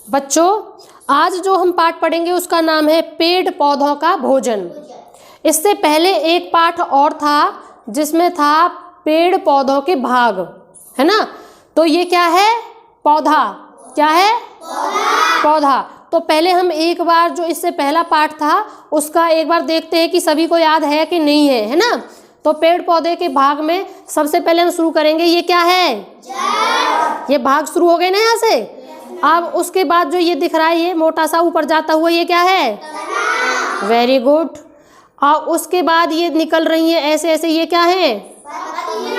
बच्चों, आज जो हम पाठ पढ़ेंगे उसका नाम है पेड़ पौधों का भोजन। इससे पहले एक पाठ और था जिसमें था पेड़ पौधों के भाग, है ना। तो ये क्या है? पौधा। क्या है? पौधा। तो पहले हम एक बार जो इससे पहला पाठ था उसका एक बार देखते हैं कि सभी को याद है कि नहीं है, है ना। तो पेड़ पौधे के भाग में सबसे पहले हम शुरू करेंगे, ये क्या है? ये भाग शुरू हो गए ना यहाँ से। अब उसके बाद जो ये दिख रहा है ये मोटा सा ऊपर जाता हुआ, ये क्या है? Very good. और उसके बाद ये निकल रही हैं ऐसे ऐसे, ये क्या है?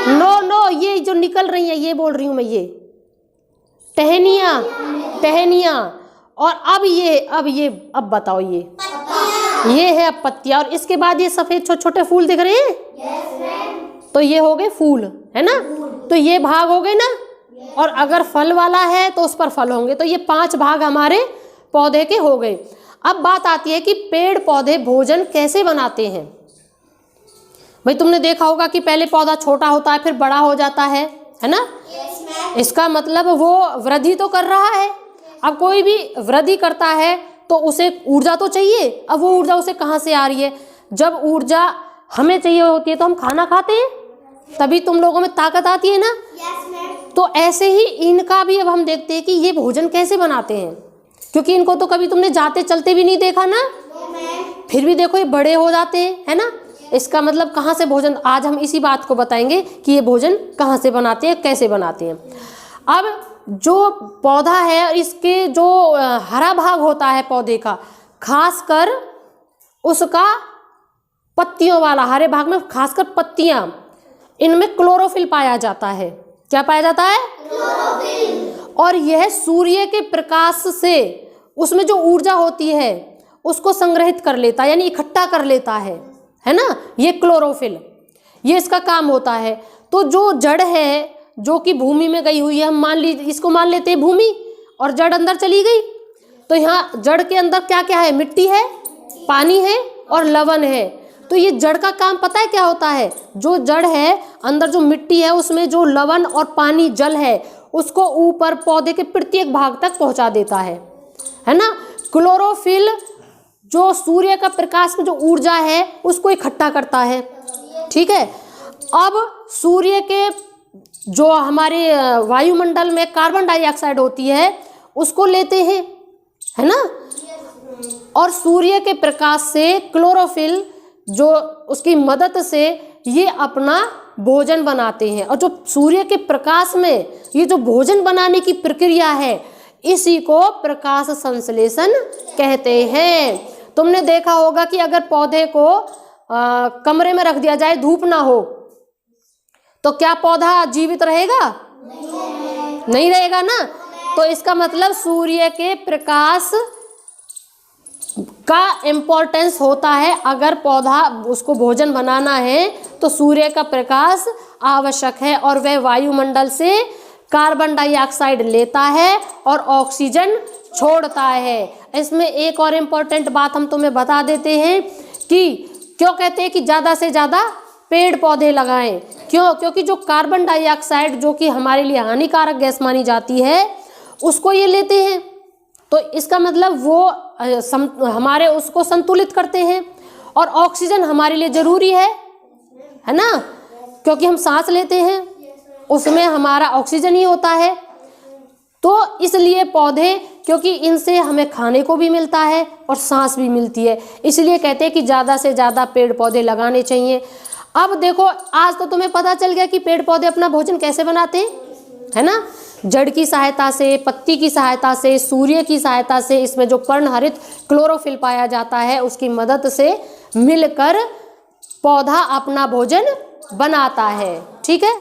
नो, ये जो निकल रही है ये बोल रही हूँ मैं, ये टहनियाँ। टहनियाँ। और अब बताओ, ये है अब पत्तियाँ। और इसके बाद ये सफेद छोटे छोटे फूल दिख रहे हैं, तो ये हो गए फूल, है ना। तो ये भाग हो गए ना। और अगर फल वाला है तो उस पर फल होंगे। तो ये 5 भाग हमारे पौधे के हो गए। अब बात आती है कि पेड़ पौधे भोजन कैसे बनाते हैं। भाई तुमने देखा होगा कि पहले पौधा छोटा होता है फिर बड़ा हो जाता है ना। इसका मतलब वो वृद्धि तो कर रहा है। अब कोई भी वृद्धि करता है तो उसे ऊर्जा तो चाहिए। अब वो ऊर्जा उसे कहाँ से आ रही है? जब ऊर्जा हमें चाहिए होती है तो हम खाना खाते हैं, तभी तुम लोगों में ताकत आती है ना। तो ऐसे ही इनका भी अब हम देखते हैं कि ये भोजन कैसे बनाते हैं, क्योंकि इनको तो कभी तुमने जाते चलते भी नहीं देखा ना। फिर भी देखो ये बड़े हो जाते हैं, है ना। इसका मतलब कहाँ से भोजन, आज हम इसी बात को बताएंगे कि ये भोजन कहाँ से बनाते हैं, कैसे बनाते हैं। अब जो पौधा है इसके जो हरा भाग होता है पौधे का, खासकर उसका पत्तियों वाला हरे भाग में, खासकर पत्तियां, इनमें क्लोरोफिल पाया जाता है। क्या पाया जाता है? क्लोरोफिल। और यह सूर्य के प्रकाश से उसमें जो ऊर्जा होती है उसको संग्रहित कर लेता है, यानी इकट्ठा कर लेता है ना। ये क्लोरोफिल, ये इसका काम होता है। तो जो जड़ है जो कि भूमि में गई हुई है, हम इसको मान लेते हैं भूमि, और जड़ अंदर चली गई। तो यहाँ जड़ के अंदर क्या क्या है? मिट्टी है, पानी है और लवण है। तो ये जड़ का काम पता है क्या होता है? जो जड़ है अंदर जो मिट्टी है उसमें जो लवण और पानी जल है उसको ऊपर पौधे के प्रत्येक भाग तक पहुंचा देता है ना। क्लोरोफिल जो सूर्य का प्रकाश में जो ऊर्जा है उसको इकट्ठा करता है, ठीक है। अब सूर्य के जो हमारे वायुमंडल में कार्बन डाइऑक्साइड होती है उसको लेते हैं, है ना। और सूर्य के प्रकाश से क्लोरोफिल जो उसकी मदद से ये अपना भोजन बनाते हैं। और जो सूर्य के प्रकाश में ये जो भोजन बनाने की प्रक्रिया है इसी को प्रकाश संश्लेषण कहते हैं। तुमने देखा होगा कि अगर पौधे को कमरे में रख दिया जाए, धूप ना हो, तो क्या पौधा जीवित रहेगा? नहीं रहेगा ना। तो इसका मतलब सूर्य के प्रकाश का इम्पोर्टेंस होता है। अगर पौधा उसको भोजन बनाना है तो सूर्य का प्रकाश आवश्यक है, और वह वायुमंडल से कार्बन डाइऑक्साइड लेता है और ऑक्सीजन छोड़ता है। इसमें एक और इम्पोर्टेंट बात हम तुम्हें बता देते हैं कि क्यों कहते हैं कि ज़्यादा से ज़्यादा पेड़ पौधे लगाएं। क्यों? क्योंकि जो कार्बन डाइऑक्साइड जो कि हमारे लिए हानिकारक गैस मानी जाती है उसको ये लेते हैं। तो इसका मतलब वो हमारे उसको संतुलित करते हैं। और ऑक्सीजन हमारे लिए ज़रूरी है ना, क्योंकि हम सांस लेते हैं उसमें हमारा ऑक्सीजन ही होता है। तो इसलिए पौधे, क्योंकि इनसे हमें खाने को भी मिलता है और सांस भी मिलती है, इसलिए कहते हैं कि ज़्यादा से ज़्यादा पेड़ पौधे लगाने चाहिए। अब देखो, आज तो तुम्हें पता चल गया कि पेड़ पौधे अपना भोजन कैसे बनाते हैं, है ना। जड़ की सहायता से, पत्ती की सहायता से, सूर्य की सहायता से, इसमें जो पर्णहरित क्लोरोफिल पाया जाता है उसकी मदद से मिलकर पौधा अपना भोजन बनाता है, ठीक है।